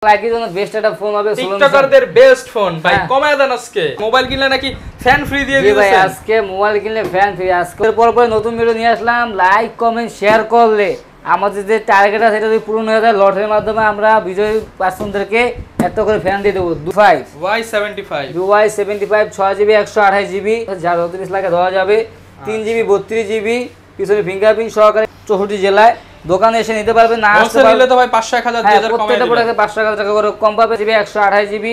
লাইকের জন্য বেস্ট একটা ফোন হবে টিকটকারদের বেস্ট ফোন ভাই কমায় দেন আজকে মোবাইল কিনলে নাকি ফ্যান ফ্রি দিয়ে দিয়েছেন ভাই আজকে মোবাইল কিনলে ফ্যান ফ্রি আজকে পরে নতুন ভিডিও নিয়ে আসলাম লাইক কমেন্ট শেয়ার করলে আমাদের যে টার্গেট আছে সেটা যদি পূরণ হয়ে যায় লটারির মাধ্যমে আমরা বিজয়ী পার্সনদেরকে এত করে ফ্যান দিয়ে দেবো Y75 6GB 128GB যার 32 লাখে দেওয়া যাবে 3GB 32GB পিছনে ফিঙ্গারপ্রিন্ট সহকারে 64 জেলায় দোকানে এসে নিতে পারবেন না আসতে পারলে তো ভাই 500 1000 2000 কম প্রত্যেকটা প্রোডাক্টে 500 টাকা করে কম পাবে জিবি 128GB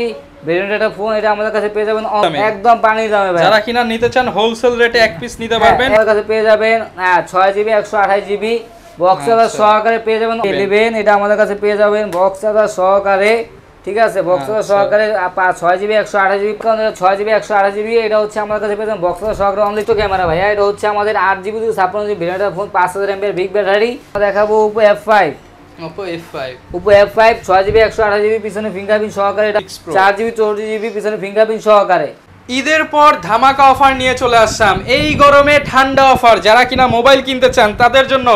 ভেরিয়েন্ট একটা ফোন এটা আমাদের কাছে পেয়ে যাবেন একদম পানির দামে ভাই যারা কিনা নিতে চান হোলসেল রেটে এক পিস নিতে পারবেন আমাদের কাছে পেয়ে যাবেন 6GB 128GB বক্স চার্জার সহকারে পেয়ে যাবেন 11 এটা আমাদের কাছে পেয়ে যাবেন বক্স চার্জার সহকারে ঠিক আছে বক্স চার্জার সহকারে 6GB 128GB 6GB 128GB এটা হচ্ছে আমাদের কাছে পেয়ে যাবেন বক্স চার্জার সহকারে অনলি তো ক্যামেরা ভাই এটা হচ্ছে আমাদের 8GB 256GB ভেরিয়েন্টের ফোন 5000 mAh বিগ ব্যাটারি দেখাবো Oppo F5 6GB 128GB পিছনে ফিঙ্গারপ্রিন্ট সহকারে এটা 4GB 64GB পিছনে ফিঙ্গারপ্রিন্ট সহকারে ঈদের পর ধামাকা অফার নিয়ে চলে আসলাম এই গরমে ঠান্ডা অফার যারা কিনা মোবাইল কিনতে চান তাদের জন্য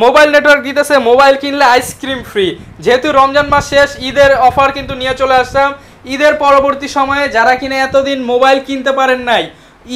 মোবাইল নেটওয়ার্ক দিতেছে মোবাইল কিনলে আইসক্রিম ফ্রি যেহেতু রমজান মাস শেষ ঈদের অফার কিন্তু নিয়ে চলে আসলাম ঈদের পরবর্তী সময়ে যারা কিনা এতদিন মোবাইল কিনতে পারেন নাই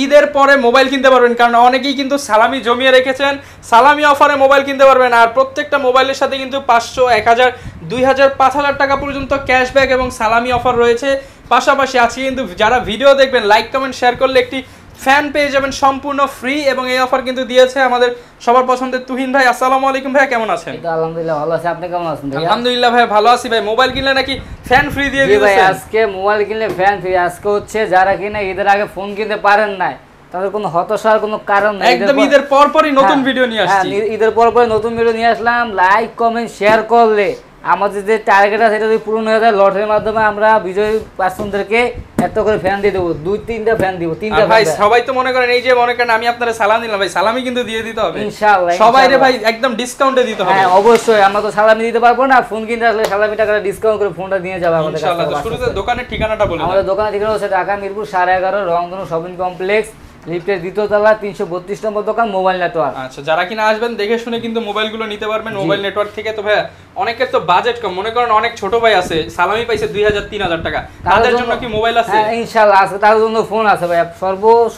ঈদের পরে মোবাইল কিনতে পারবেন কারণ অনেকেই কিন্তু সালামি জমিয়ে রেখেছেন সালামি অফারে মোবাইল কিনতে পারবেন আর প্রত্যেকটা মোবাইলের সাথে কিন্তু 500 1000 2000 5000 টাকা পর্যন্ত ক্যাশব্যাক এবং সালামি অফার রয়েছে পাশাপাশি আছে কিন্তু যারা ভিডিও দেখবেন লাইক কমেন্ট শেয়ার করলে একটি ফ্যান পেয়ে যাবেন সম্পূর্ণ ফ্রি এবং এই অফার কিন্তু দিয়েছে আমাদের সবার পছন্দের তুহিন ভাই আসসালামু আলাইকুম ভাই কেমন আছেন আলহামদুলিল্লাহ ভালো আছি আপনি কেমন আছেন ভাই আলহামদুলিল্লাহ ভাই ভালো আছি ভাই মোবাইল কিনলে নাকি ফ্যান ফ্রি দিয়ে দিয়েছেন ভাই আজকে মোবাইল কিনলে ফ্যান ফ্রি আজকে হচ্ছে যারা কিনা ঈদের আগে ফোন কিনতে পারেন না তাদের কোনো হতাশার কোনো কারণ নাই একদম ঈদের পরপরই নতুন ভিডিও নিয়ে আসছি ঈদের পরপরই নতুন ভিডিও নিয়ে আসলাম লাইক কমেন্ট শেয়ার করলে আমাদের যে টার্গেট আছে সেটা যদি পূরণ হয়ে যায় লটারির মাধ্যমে আমরা বিজয়ী পার্সনদেরকে এত করে ফ্যান দিয়ে দেবো 2-3টা ফ্যান দিব 3টা ভাই সবাই তো মনে করেন এই যে মনে করেন আমি আপনাদের সালাম দিলাম ভাই সালামি কিন্তু দিয়ে দিতে হবে ইনশাআল্লাহ সবাইরে ভাই একদম ডিসকাউন্টে দিতে হবে হ্যাঁ অবশ্যই আমরা তো সালামি দিতে পারবো না ফোন কিনতে আসলে সালামি টাকাটা ডিসকাউন্ট করে ফোনটা নিয়ে যাবে আমাদের কাছে ইনশাআল্লাহ তো শুরুতে দোকানের ঠিকানাটা বলুন আমাদের দোকানের ঠিকানা হচ্ছে ঢাকা মিরপুর 11.5 রংধনু শপিং কমপ্লেক্স লিফটের দ্বিতীয় তলা 332 নম্বর দোকান মোবাইল নেটওয়ার্ক আচ্ছা যারা কিনা আসবেন দেখে শুনে কিন্তু মোবাইলগুলো নিতে পারবেন মোবাইল নেটওয়ার্ক থেকে তো ভাই অনেকের তো বাজেট কম মনে করেন অনেক ছোট ভাই আছে সালামি পাইছে 2000 3000 টাকা তাদের জন্য কি মোবাইল আছে হ্যাঁ ইনশাআল্লাহ আছে তাদের জন্য ফোন আছে ভাই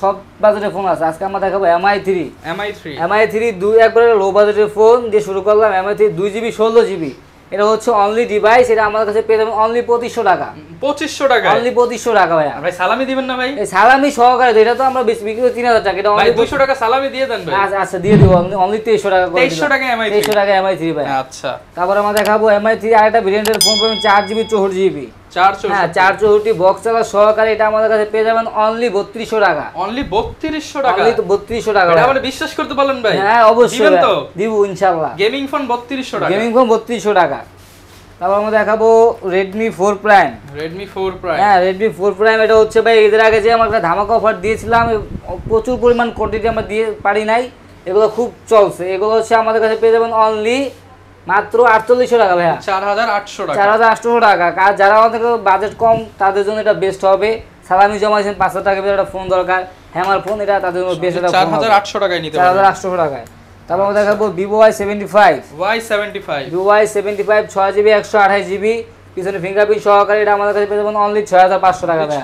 সব বাজেটের ফোন আছে আজকে আমরা দেখাবো MI3 দুই একবারে লো বাজেটের ফোন দিয়ে শুরু করলাম MI3 2GB 16GB এটা হচ্ছে অনলি ডিভাইস এটা আমাদের কাছে পেয়ে যাবেন অনলি 2500 টাকা 2500 টাকা অনলি 2500 টাকা ভাই ভাই সালামি দিবেন না ভাই এই সালামি সহকারে এটা তো আমরা বিক্রি করি 3000 টাকা এটা অনলি 200 টাকা সালামি দিয়ে দেন ভাই আচ্ছা দিয়ে দিব অনলি 2300 টাকা করে 2300 টাকা MI3 2300 টাকা MI3 ভাই আচ্ছা তারপর আমরা দেখাবো MI3 আরেকটা ভেরিয়েন্টের ফোন পাবেন 4GB 64GB 464 বক্স চার্জার সহকারে এটা আমাদের কাছে পেয়ে যাবেন অনলি 3200 টাকা অনলি 3200 টাকা অনলি 3200 টাকা এটা আপনি বিশ্বাস করতে পারলেন ভাই হ্যাঁ অবশ্যই দিব ইনশাআল্লাহ গেমিং ফোন 3200 টাকা গেমিং ফোন 3200 টাকা তারপর আমরা দেখাবো Redmi 4 Prime হ্যাঁ Redmi 4 Prime এটা হচ্ছে ভাই এদের আগে যে আমরা একটা ধামাকা অফার দিয়েছিলাম প্রচুর পরিমাণ কোয়ান্টিটি আমরা দিয়ে পারি নাই এগুলো খুব চলছে এগুলো হচ্ছে আমাদের কাছে পেয়ে যাবেন অনলি মাত্র 4800 টাকা ভাইয়া 4800 টাকা আর যারা আমাদের বাজেট কম তাদের জন্য এটা বেস্ট হবে সালামি জমাইছেন 500 টাকা এর একটা ফোন দরকার হ্যামার ফোন এটা তাদের জন্য বেস্ট এটা 4800 টাকায় নিতে পারবেন 4800 টাকায় তারপর আমরা দেখাবো Vivo Y75 6GB 128GB পিছনে ফিঙ্গারপ্রিন্ট সহকারে এটা আমাদের কাছে পেয়ে যাবেন অনলি 6500 টাকা ভাই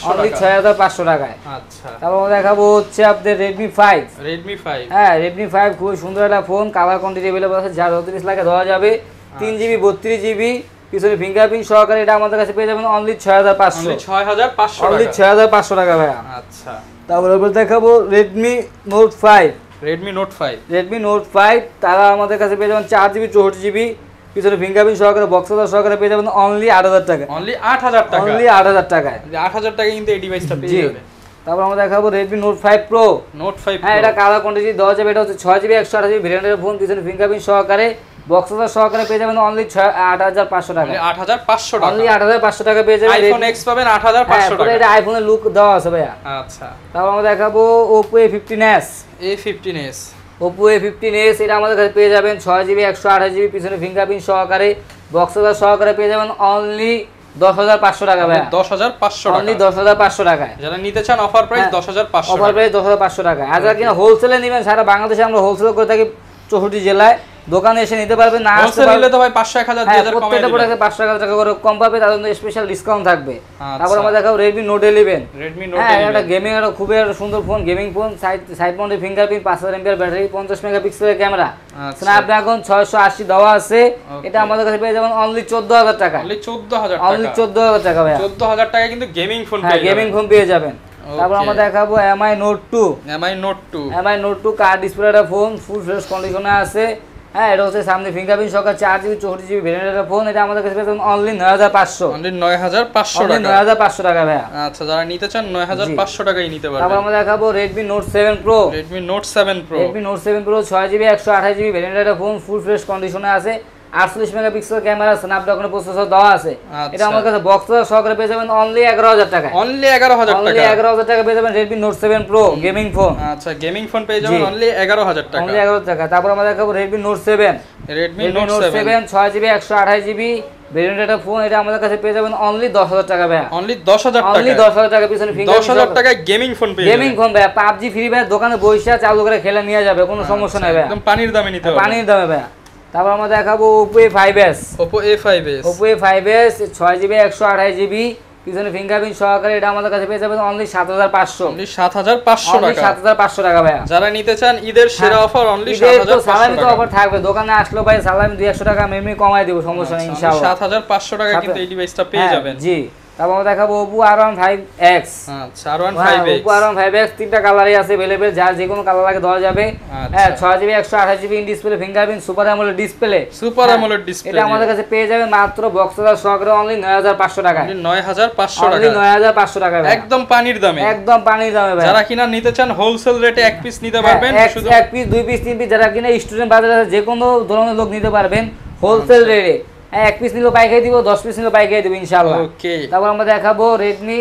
6500 টাকায় আচ্ছা তারপর আমরা দেখাবো হচ্ছে আপনাদের Redmi 5 হ্যাঁ Redmi 5 খুব সুন্দর একটা ফোন কালার কোয়ান্টিটি अवेलेबल আছে যার 32 লাখে দেওয়া যাবে 3GB 32GB পিছনে ফিঙ্গারপ্রিন্ট সহকারে এটা আমাদের কাছে পেয়ে যাবেন অনলি 6500 অনলি 6500 টাকা ভাই আচ্ছা তারপর আমরা দেখাবো Redmi Note 5 তারা আমাদের কাছে পেয়ে যাবেন 4GB 64GB পিছনে ফিঙ্গারপ্রিন্ট সহকারে বক্স সহকারে পেয়ে যাবেন অনলি 8000 টাকা অনলি 8000 টাকায় 8000 টাকা কিন্তু এই ডিভাইসটা পেয়ে যাবেন তারপর আমরা দেখাবো Redmi Note 5 Pro হ্যাঁ এটা কালার কোয়ান্টিটি দেওয়া যাবে এটা হচ্ছে 6GB 128GB ভেরিয়েন্টের ফোন পিছনে ফিঙ্গারপ্রিন্ট সহকারে বক্স সহকারে পেয়ে যাবেন অনলি 8500 টাকা 8500 টাকা অনলি 8500 টাকা পেয়ে যাবেন iPhone X পাবেন 8500 টাকা এটা আইফোনের লুক দেওয়া আছে ভাইয়া আচ্ছা তারপর আমরা দেখাবো Oppo A15s Oppo A15s এটা আমাদের কাছে পেয়ে যাবেন 6GB 128GB পিছনে ফিঙ্গারপ্রিন্ট সহকারে বক্স সহকারে পেয়ে যাবেন অনলি 10500 টাকা ভাই 10500 টাকা অনলি 10500 টাকায় যারা নিতে চান অফার প্রাইস 10500 অফার প্রাইস 10500 টাকা আর যারা কিনা হোলসেলে নেবেন সারা বাংলাদেশে আমরা হোলসেল করে থাকি 64 জেলায় দোকানে এসে নিতে পারবেন, না আসতে হোলসেল নিলে তো ভাই 500 1000 2000 কমাই প্রত্যেকটা প্রোডাক্টে 500 টাকা করে কম পাবে, তার জন্য স্পেশাল ডিসকাউন্ট থাকবে। তারপর আমরা দেখাবো Redmi Note 11। হ্যাঁ এটা গেমিং এর খুবই একটা সুন্দর phone, gaming phone, side mounted fingerprint, 5000 mAh battery, 50 মেগাপিক্সেলের ক্যামেরা, স্ন্যাপড্রাগন 680 দেওয়া আছে। এটা আমাদের কাছে পেয়ে যাবেন অনলি 14000 টাকা। অনলি 14000 টাকা, অনলি 14000 টাকা ভাই, 14000 টাকায় কিন্তু গেমিং ফোন পেয়ে যাবেন। গেমিং ফোন পেয়ে যাবেন। তারপর আমরা দেখাবো MI Note 2। MI Note 2 card ডিসপ্লেটা ফোন, ফুল ফ্রেশ কন্ডিশনে আছে। হ্যাঁ এটা হচ্ছে সামনে ফিঙ্গারপ্রিন্ট সহকারে 4GB 64GB ভেরিয়েন্টের ফোন। এটা আমাদের কাছে পেয়ে অনলি 9500। অনলি 9500 টাকা, 9500 টাকা ভাইয়া। আচ্ছা যারা নিতে চান 9500 টাকায় নিতে পারবেন। তারপর আমরা দেখাবো Redmi Note 7 Pro। Redmi Note 7 Pro 6GB 128GB ভেরিয়েন্টের ফোন, ফুল ফ্রেশ কন্ডিশনে আছে, 48 মেগাপিক্সেল ক্যামেরা, স্ন্যাপড্রাগন প্রসেসর দেওয়া আছে। এটা আমাদের কাছে বক্স সহকারে পেয়ে যাবেন অনলি 11000 টাকা। অনলি 11000 টাকা, অনলি 11000 টাকা পেয়ে যাবেন Redmi Note 7 Pro gaming phone. আচ্ছা গেমিং ফোন পেয়ে যাবেন অনলি 11000 টাকা, অনলি 11000 টাকা। তারপর আমরা দেখাবো Redmi Note 7। Redmi Note 7 6GB 128GB ভেরিয়েন্টের ফোন। এটা আমাদের কাছে পেয়ে যাবেন অনলি 10000 টাকা ভাইয়া। অনলি 10000 টাকা, অনলি 10000 টাকা পিছনে ফিঙ্গারপ্রিন্ট 10000 টাকায় গেমিং ফোন পেয়ে যাবেন। গেমিং ফোন ভাইয়া, PUBG ফ্রি ফায়ার দোকানে বসে চালু করে খেলে নিয়ে যাবে, কোনো সমস্যা নাই ভাইয়া, একদম পানির দামে নিতে হবে, পানির দামে ভাইয়া। তারপর আমরা দেখাবো Oppo A5s। Oppo A5s 6GB 128GB পিছনে ফিঙ্গারপ্রিন্ট সহকারে। এটা আমাদের কাছে পেয়ে যাবেন অনলি 7500। অনলি 7500 টাকা, 7500 টাকা ভাইয়া। যারা নিতে চান ঈদের সেরা অফার অনলি 7500 সালামি তো টাকা। অফার থাকবে, দোকানে আসলো ভাই সালামি 200 টাকা এমনি কমাই দেব, সমস্যা নেই ইনশাআল্লাহ। 7500 টাকা কিন্তু এই ডিভাইসটা পেয়ে যাবেন। জি তারপর আমরা দেখাবো Oppo R15X। আচ্ছা R15X, Oppo R15X তিনটা কালারই আছে अवेलेबल, যার যে কোনো কালার লাগে দেওয়া যাবে। হ্যাঁ 6GB 128GB in display fingerprint, super AMOLED display, super AMOLED display. এটা আমাদের কাছে পেয়ে যাবেন মাত্র বক্সদার সহকারে অনলি 9500 টাকা। অনলি 9500 টাকা, অনলি 9500 টাকা ভাই, একদম পানির দামে, একদম পানির দামে ভাই। যারা কিনা নিতে চান হোলসেল রেটে এক পিস নিতে পারবেন, শুধু এক পিস, দুই পিস, তিন পিস, যারা কিনা স্টুডেন্ট বাজারে আছে যে কোনো ধরনের লোক নিতে পারবেন হোলসেল রেটে। এক পিস নিলেও পাইকারি দিব, 10 পিস নিলেও পাইকারি দিব ইনশাআল্লাহ। ওকে তারপর আমরা দেখাবো Redmi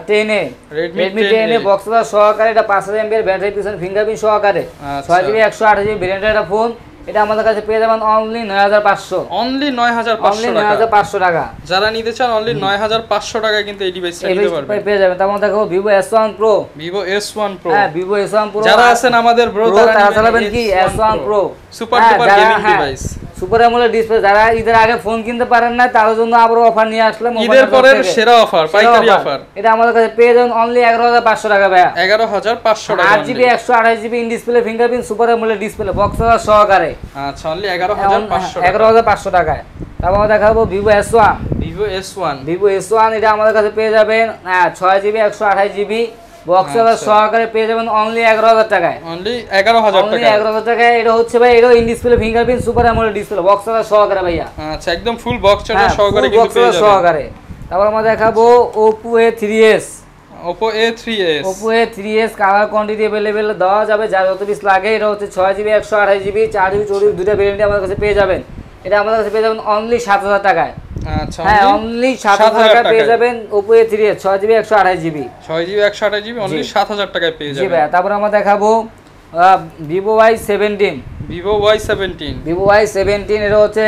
10 এ বক্সদার সহকারে, এটা 5000 mAh ব্যাটারি, পিছনে ফিঙ্গারপ্রিন্ট সহকারে, 6GB 128GB ভেরিয়েন্টের একটা ফোন। এটা আমাদের কাছে পেয়ে যাবেন অনলি 9500। অনলি 9500 টাকা, 9500 টাকা। যারা নিতে চান অনলি 9500 টাকায় কিন্তু এই ডিভাইসটা নিতে পারবেন, পেয়ে যাবেন। তারপর দেখো Vivo S1 Pro। Vivo S1 Pro, হ্যাঁ Vivo S1 Pro যারা আছেন আমাদের ব্রো তারা চালাবেন কি S1 Pro super duper gaming device, super AMOLED display. যারা ঈদের আগে ফোন কিনতে পারেন না তাদের জন্য আবার অফার নিয়ে আসলাম, ঈদের পরের সেরা অফার, পাইকারি অফার। এটা আমাদের কাছে পেয়ে যাবেন অনলি 11500 টাকা ভাইয়া। 11500 টাকা, 8GB 128GB in display fingerprint, super AMOLED display, বক্সদার সহকারে। আচ্ছা অনলি 11500 টাকা, 11500 টাকায়। তারপর আমরা দেখাবো Vivo S1। Vivo S1 এটা আমাদের কাছে পেয়ে যাবেন 6GB 128GB বক্সদার সহকারে পেয়ে যাবেন অনলি 11000 টাকায়। অনলি 11000 টাকা, অনলি 11000 টাকায়। এটা হচ্ছে ভাই এটা in display fingerprint, super AMOLED display, বক্সদার সহকারে ভাইয়া। আচ্ছা একদম ফুল বক্স চার্জার সহকারে কিন্তু পেয়ে যাবেন সহকারে। তারপর আমরা দেখাবো Oppo A3s। Oppo A3s colour quantity available দেওয়া যাবে, যার যত পিস লাগে। এটা হচ্ছে 6GB 128GB 4GB 64GB দুটো ভেরিয়েন্ট আমাদের কাছে পেয়ে যাবেন। এটা আমাদের কাছে পেয়ে যাবেন অনলি 7000 টাকায়। আচ্ছা হ্যাঁ অনলি 7000 টাকায় পেয়ে যাবেন Oppo A3s 6GB 128GB only 7000 টাকায় পেয়ে যাবেন। জি ভাই। তারপর আমরা দেখাবো Vivo Y17। Vivo Y17 এটা হচ্ছে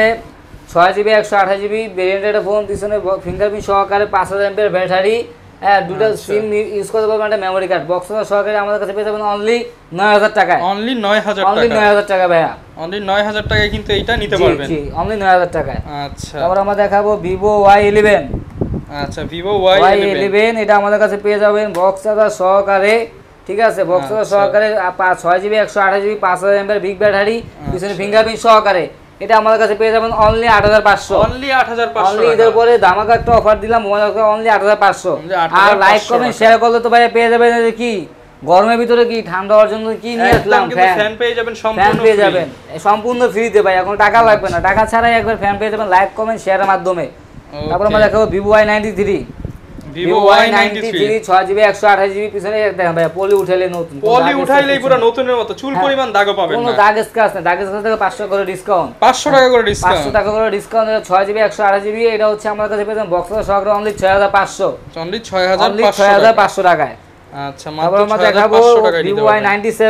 6GB 128GB ভেরিয়েন্টের ফোন, পিছনে ফিঙ্গারপ্রিন্ট সহকারে, 5000 mAh ব্যাটারি, হ্যাঁ দুটো সিম ইউজ করতে পারবেন, একটা মেমরি কার্ড, বক্সদার সহকারে আমাদের কাছে পেয়ে যাবেন অনলি 9000 টাকায়। অনলি 9000 টাকা, অনলি 9000 টাকা ভাইয়া। অনলি 9000 টাকায় কিন্তু এইটা নিতে পারবেন। জি অনলি 9000 টাকায়। আচ্ছা তারপর আমরা দেখাবো Vivo Y11। আচ্ছা Vivo Y11 এটা আমাদের কাছে পেয়ে যাবেন বক্সদার সহকারে, ঠিক আছে, বক্সদার সহকারে, 6GB 128GB 5000 mAh big battery, পিছনে ফিঙ্গারপ্রিন্ট সহকারে। এটা আমাদের কাছে পেয়ে যাবেন অনলি 8500। অনলি 8500 অনলি ঈদের পরে ধামাকা একটা অফার দিলাম, অনলি 8500। আর লাইক কমেন্ট শেয়ার করলে তো ভাই পেয়ে যাবেন কি গরমের ভিতরে কি ঠান্ডা হওয়ার জন্য কি নিয়ে আসলাম, ফ্যান পেয়ে যাবেন, সম্পূর্ণ পেয়ে যাবেন সম্পূর্ণ ফ্রিতে ভাই, এখন টাকা লাগবে না, টাকা ছাড়াই একবার ফ্যান পেয়ে যাবেন লাইক কমেন্ট শেয়ারের মাধ্যমে। তারপর আমরা দেখাবো Vivo Y93। Vivo Y93 6GB 128GB পিছনে দেখেন ভাই পলি উঠাইলে নতুন, পলি উঠাইলেই পুরো নতুনের মতো, চুল পরিমাণ দাগও পাবেন না, কোনো দাগ স্ক্র্যাচ না, দাগ স্ক্র্যাচ থেকে 500 করে ডিসকাউন্ট, 500 টাকা করে ডিসকাউন্ট, 500 টাকা করে ডিসকাউন্ট। 6GB 128GB এটা হচ্ছে আমাদের কাছে পেয়ে যাবেন বক্সদার সহকারে অনলি 6500। অনলি 6500 টাকায়। আচ্ছা মাত্র 6500 টাকায় দিতে Vivo Y97।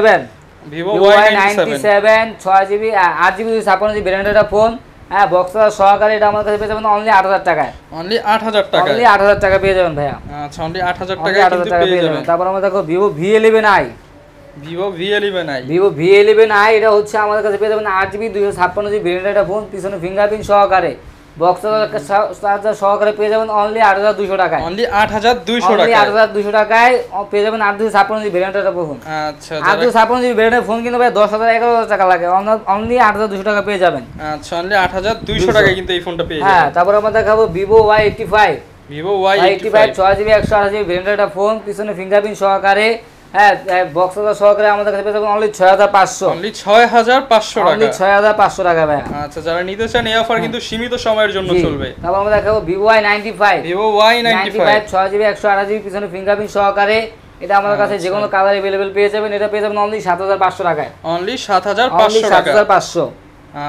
Vivo Y97 6GB 8GB 56GB ভেরিয়েন্টের ফোন, হ্যাঁ বক্সদার সহকারে। এটা আমাদের কাছে পেয়ে যাবেন অনলি 8000 টাকায়। অনলি 8000 টাকা, অনলি 8000 টাকা পেয়ে যাবেন ভাইয়া। আচ্ছা অনলি 8000 টাকায় কিন্তু পেয়ে যাবেন। তারপর আমরা দেখো Vivo V11i। Vivo V11i, Vivo V11i এটা হচ্ছে আমাদের কাছে পেয়ে যাবেন 8GB 256GB ভেরিয়েন্ট একটা ফোন, পিছনে ফিঙ্গারপ্রিন্ট সহকারে, বক্স চার্জার সহকারে পেয়ে যাবেন অনলি 8200 টাকায়। অনলি 8200 টাকায়, 8200 টাকায় পেয়ে যাবেন 856GB ভেরিয়েন্ট একটা ফোন। আচ্ছা 856GB ভেরিয়েন্টের ফোন কিন্তু ভাই 10000 11000 টাকা লাগে, অনলি 8200 টাকা পেয়ে যাবেন। আচ্ছা অনলি 8200 টাকায় কিন্তু এই ফোনটা পেয়ে যাবেন। হ্যাঁ, তারপর আমরা দেখাবো Vivo Y85, Vivo Y85 6GB 128GB variant একটা ফোন, পিছনে ফিঙ্গারপ্রিন্ট সহকারে, হ্যাঁ বক্স চার্জার সহকারে আমাদের কাছে পেয়ে যাবেন অনলি 6500, অনলি 6500 টাকা, অনলি 6500 টাকা ভাই। আচ্ছা যারা নিতে চান এই অফার কিন্তু সীমিত সময়ের জন্য চলবে। তারপর আমরা দেখাবো Vivo Y95, Vivo Y95 6GB 128GB পিছনে ফিঙ্গারপ্রিন্ট সহকারে, এটা আমাদের কাছে যে কোনো কালার अवेलेबल পেয়ে যাবেন। এটা পেয়ে যাবেন অনলি 7500 টাকায়, অনলি 7500 টাকা। 7500।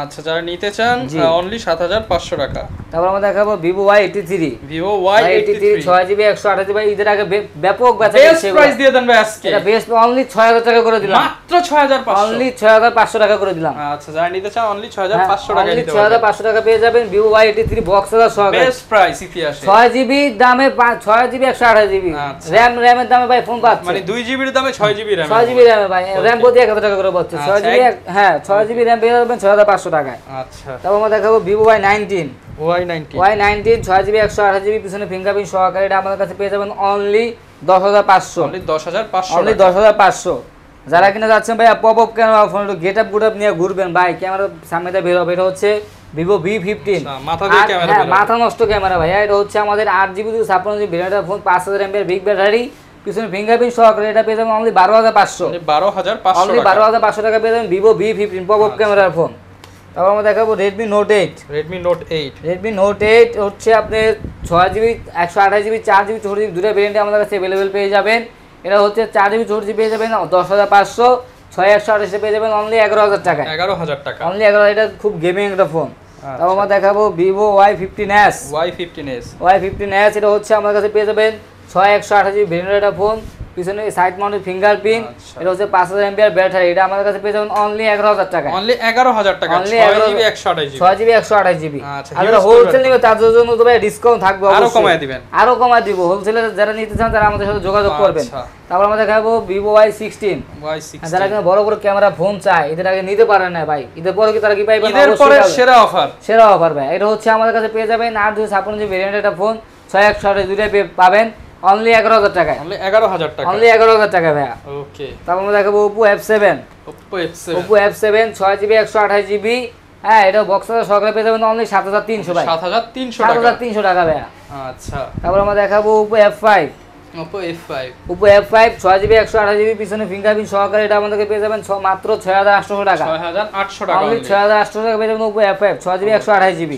আচ্ছা যারা নিতে চান অনলি 7500 টাকা। তারপর আমরা দেখাবো Vivo Y83, Vivo Y83 6GB 128GB ঈদের আগে ব্যাপক বেচা বেস্ট প্রাইস দিয়ে দেন ভাই আজকে। এটা বেস্ট অনলি 6000 টাকা করে দিলাম, মাত্র 6500, অনলি 6500 টাকা করে দিলাম। আচ্ছা যারা নিতে চান অনলি 6500 টাকা অনলি দিতে পারবেন, 6500 টাকা পেয়ে যাবেন Vivo Y83 বক্স চার্জার সহকারে, বেস্ট প্রাইস ইতিহাসে। 6GB দামে 6GB 128GB র‍্যামের দামে ভাই ফোন পাচ্ছেন, মানে 2GB এর দামে 6GB র‍্যাম, 6GB র‍্যামে ভাই র‍্যাম প্রতি 1000 টাকা করে পাচ্ছেন। 6GB হ্যাঁ 6GB র‍্যাম পেয়ে যাবেন 6500 টাকায়। আচ্ছা তারপর আমরা দেখাবো Vivo Y19, 6GB 128GB পিছনে ফিঙ্গারপ্রিন্ট সহকারে, এটা আমাদের কাছে পেয়ে যাবেন অনলি 10500, অনলি 10500, অনলি 10500। যারা কিনা যাচ্ছেন ভাই পপ আপ ক্যামেরা ফোন একটু গেটআপ গুটআপ নিয়ে ঘুরবেন ভাই, ক্যামেরা সামনে দিয়ে বের হবে, এটা হচ্ছে Vivo V15, মাথা দিয়ে ক্যামেরা, হ্যাঁ মাথা নষ্ট ক্যামেরা ভাই। এটা হচ্ছে আমাদের 8GB 256GB ভেরিয়েন্টের ফোন, 5000 mAh বিগ ব্যাটারি, পিছনে ফিঙ্গারপ্রিন্ট সহকারে, এটা পেয়ে যাবেন অনলি 12500, অনলি 12500 অনলি 12500 টাকা পেয়ে যাবেন Vivo V15 পপ আপ ক্যামেরার ফোন। তারপর আমরা দেখাবো Redmi Note 8, Redmi Note 8 হচ্ছে আপনি 6GB 128GB 4GB 4GB দুটো ভেরিয়েন্টে আমাদের কাছে अवेलेबल পেয়ে যাবেন। এটা হচ্ছে 4GB 4GB পেয়ে যাবেন 10500, 6128 পেয়ে যাবেন অনলি 11000 টাকায়, 11000 টাকা, অনলি 11000। এটা খুব গেমিং একটা ফোন। তারপর আমরা দেখাবো Vivo Y15s, এটা হচ্ছে আমাদের কাছে পেয়ে যাবেন 6128GB ভেরিয়েন্টের একটা ফোন, পিছনে সাইড মাউন্টেড ফিঙ্গারপ্রিন্ট, এটা হচ্ছে 5000 mAh ব্যাটারি, এটা আমাদের কাছে পেয়ে যাবেন অনলি 11000 টাকা, অনলি 11000 টাকা, 6GB 128GB। আর যারা হোলসেল নিবে তাদের জন্য তো ভাই ডিসকাউন্ট থাকবে, আরো কমায় দিবেন, আরো কমায় দিব। হোলসেলে যারা নিতে চান তারা আমাদের সাথে যোগাযোগ করবেন। তারপর আমরা দেখাবো Vivo Y16, যারা কিনা বড় বড় ক্যামেরা ফোন চায়, এদের আগে নিতে পারেন না ভাই, ঈদের পরে কি তারা কি পাইবেন? ঈদের পরে সেরা অফার ভাই। এটা হচ্ছে আমাদের কাছে পেয়ে যাবেন 8GB ভেরিয়েন্টের একটা ফোন, 6128 দুইটাই পাবেন অনলি 11000 টাকায়, অনলি 11000 টাকা, অনলি 11000 টাকা ভাই। ওকে তারপর আমরা দেখাবো Oppo F7, Oppo F7 6GB 128GB, হ্যাঁ এটা বক্স চার্জার সহকারে পেয়ে যাবেন অনলি 7300 ভাই, 7300 টাকা ভাই। আচ্ছা তারপর আমরা দেখাবো Oppo F5, Oppo F5 6GB 128GB পিছনে ফিঙ্গারপ্রিন্ট সহকারে, এটা আমাদেরকে পেয়ে যাবেন মাত্র 6800 টাকা, 6800 টাকা, অনলি 6800 টাকা পেয়ে যাবেন Oppo F5 6GB 128GB।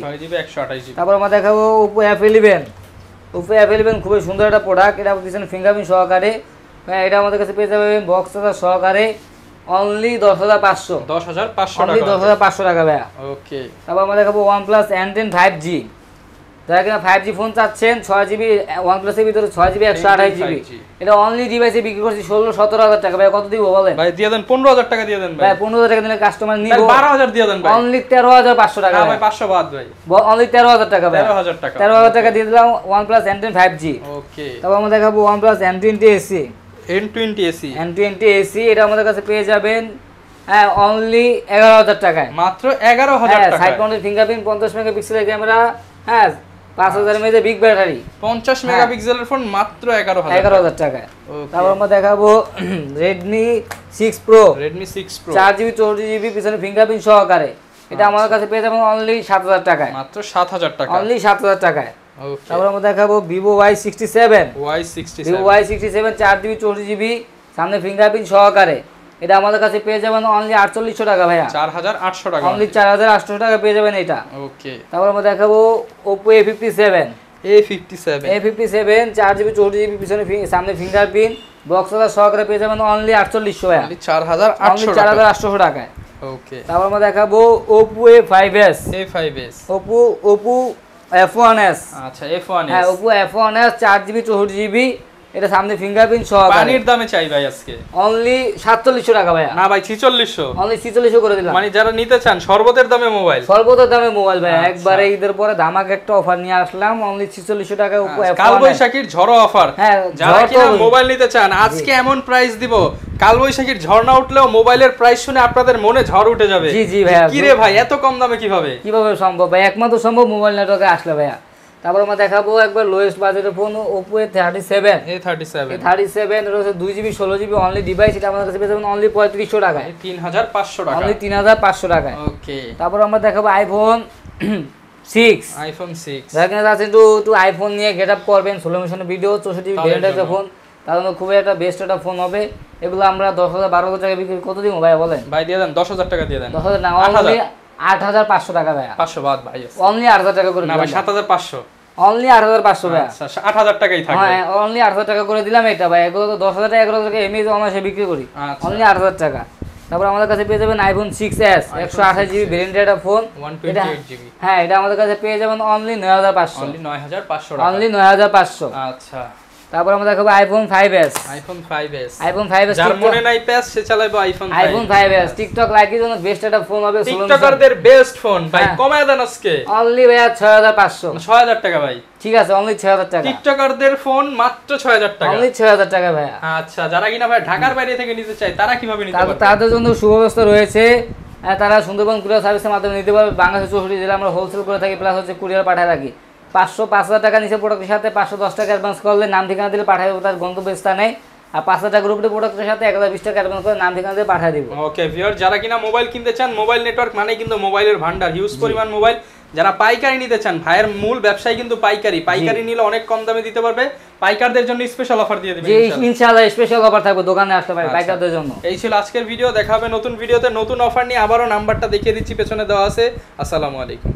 তারপর আমরা দেখাবো Oppo F11, Oppo F11 খুবই সুন্দর একটা প্রোডাক্ট, এটা পিছনে ফিঙ্গারপ্রিন্ট সহকারে, এটা আমাদের কাছে পেয়ে যাবেন বক্স চার্জার সহকারে অনলি 10500, 10500 অনলি 10500 টাকা ভাই। ওকে তারপর আমরা দেখাবো OnePlus N10 5G, যারা কিনা 5G ফোন চাচ্ছেন 6GB OnePlus এর ভিতরে 6GB 128GB, এটা অনলি ডিভাইসে বিক্রি করছি 16-17 টাকা ভাই। কত দিব বলেন ভাই? দিয়ে দেন 15000 টাকা দিয়ে দেন ভাই, 15000 টাকা দিলে কাস্টমার নিব, 12000 দিয়ে দেন ভাই, অনলি 13500 টাকা ভাই, 500 বাদ ভাই, অনলি 13000 টাকা ভাই, 13000 টাকা দিয়ে দিলাম OnePlus N10 5G। ওকে তারপর আমরা দেখাবো OnePlus N20 AC, N20 AC এটা আমাদের কাছে পেয়ে যাবেন হ্যাঁ অনলি 11000 টাকায়, মাত্র 11000 টাকা। সাইড মাউন্টেড ফিঙ্গারপ্রিন্ট 50 মেগাপিক্সেলের ক্যামেরা, হ্যাঁ 5000 mAh বিগ ব্যাটারি, 50 মেগাপিক্সেলের ফোন মাত্র 11000 টাকায়। তারপর আমরা দেখাবো Redmi 6 Pro, 4GB 64GB পিছনে ফিঙ্গারপ্রিন্ট সহকারে, এটা আমাদের কাছে পেয়ে যাবেন অনলি 7000 টাকায়, মাত্র 7000 টাকা, অনলি 7000 টাকায়। তারপর আমরা দেখাবো Vivo Y67, Vivo Y67 4GB 64GB সামনে ফিঙ্গারপ্রিন্ট সহকারে, এটা আমাদের কাছে পেয়ে যাবেন অনলি 4800 টাকা ভাইয়া, 4800 টাকা, অনলি 4800 টাকা পেয়ে যাবেন এটা। ওকে তারপর আমরা দেখাবো Oppo A57, 4GB 64GB পিছনে সামনে ফিঙ্গারপ্রিন্ট বক্স চার্জার সহকারে পেয়ে যাবেন অনলি 4800 ভাইয়া, অনলি 4800 টাকায়। ওকে তারপর আমরা দেখাবো Oppo A5s, Oppo F1s, আচ্ছা F1s, হ্যাঁ Oppo F1s 4GB 64GB, এটা সামনে ফিঙ্গারপ্রিন্ট সহকারে, পানির দামে চাই ভাই আজকে অনলি 4700 টাকা ভাইয়া, না ভাই 4600, অনলি 4600 করে দিলাম। মানে যারা নিতে চান সর্বতের দামে মোবাইল, ভাইয়া একবারে ঈদের পরে ধামাকা একটা অফার নিয়ে আসলাম অনলি 4600 টাকা Oppo F1, কাল বৈশাখীর ঝড়ো অফার। হ্যাঁ যারা কিনা মোবাইল নিতে চান আজকে এমন প্রাইস দিব কালবৈশাখীর ঝর্ণা উঠলেও মোবাইলের প্রাইস শুনে আপনাদের মনে ঝড় উঠে যাবে। জি জি ভাইয়া, কি রে ভাই এত কম দামে কিভাবে সম্ভব ভাই? একমাত্র সম্ভব মোবাইল নেটওয়ার্কে আসলে ভাইয়া। তারপর আমরা দেখাবো একবার লোয়েস্ট বাজেটের ফোন Oppo A37 এটা হচ্ছে 2GB 16GB অনলি ডিভাইস। এটা আমাদের কাছে পেয়ে যাবেন অনলি 3500 টাকায়, 3500 টাকা, অনলি 3500 টাকায়। ওকে। তারপর আমরা দেখাবো আইফোন 6 যারা কিনা আছে একটু আইফোন নিয়ে গেট আপ করবেন, সোলো মোশনের ভিডিও, 64GB ভ্যারিয়েন্টের ফোন, তার জন্য খুবই একটা বেস্ট একটা ফোন হবে। এগুলো আমরা 10,000 12,000 টাকা বিক্রি কত দিব ভাই বলেন? ভাই দিয়ে দেন 10,000 টাকা দিয়ে দেন। 10,000 না, অনলি 8,500 টাকা ভাইয়া। 500 বাদ ভাই, অনলি 8,000 টাকা করে না ভাই 7,500, অনলি 8,500 ভাইয়া। আচ্ছা 8,000 টাকাই থাকবে। হ্যাঁ অনলি 8,000 টাকা করে দিলাম এটা ভাই। এগুলো তো 10,000 টাকা 11,000 টাকা এমনি অনায়াসে বিক্রি করি, অনলি 8,000 টাকা। তারপর আমাদের কাছে পেয়ে যাবেন আইফোন 6s 128GB ভ্যারিয়েন্টের একটা ফোন, 128GB। হ্যাঁ এটা আমাদের কাছে পেয়ে যাবেন অনলি 9,500, অনলি 9,500 অনলি 9,500। আচ্ছা। তারপর আমরা দেখাবো আইফোন 5s যার মনে নাই প্যাস সে চালাবে আইফোন 5s টিকটক লাইকের জন্য বেস্ট একটা ফোন হবে, টিকটকারদের বেস্ট ফোন ভাই। কমায় দেন আজকে অনলি ভাইয়া 6,500, 6,000 টাকা ভাই। ঠিক আছে অনলি 6,000 টাকা, টিকটকারদের ফোন মাত্র 6,000 টাকা, অনলি 6,000 টাকা ভাইয়া। আচ্ছা যারা কিনা ভাই ঢাকার বাইরে থেকে নিতে চায় তারা কিভাবে নিতে পারবে? তাদের জন্য সুব্যবস্থা রয়েছে, তারা সুন্দরবন কুরিয়ার সার্ভিসের মাধ্যমে নিতে পারবে। বাংলাদেশের 64 জেলা আমরা হোলসেল করে থাকি, প্লাস হচ্ছে কুরিয়ার পাঠায় রাখি। 5,000 টাকা নিচে প্রোডাক্টের সাথে 510 টাকা অ্যাডভান্স করলে নাম ঠিকানা দিলে পাঠিয়ে দেবো তার গন্তব্যস্থানে। আর 5,000 টাকার উপরে প্রোডাক্টের সাথে 1,020 টাকা অ্যাডভান্স করে নাম ঠিকানা দিয়ে পাঠিয়ে দিব। ওকে ভিউয়ার, যারা কিনা মোবাইল কিনতে চান, মোবাইল নেটওয়ার্ক মানে কিন্তু মোবাইলের ভান্ডার, হিউজ পরিমাণ মোবাইল। যারা পাইকারি নিতে চান, ভাইয়ের মূল ব্যবসায় কিন্তু পাইকারি নিলে অনেক কম দামে দিতে পারবে। পাইকারদের জন্য স্পেশাল অফার দিয়ে দিবেন ইনশাআল্লাহ, স্পেশাল অফার থাকবে দোকানে আসলে ভাই পাইকারদের জন্য। এই ছিল আজকের ভিডিও, দেখা হবে নতুন ভিডিওতে নতুন অফার নিয়ে। আবারও নাম্বারটা দেখিয়ে দিচ্ছি, পেছনে দেওয়া আছে। আসসালামু আলাইকুম।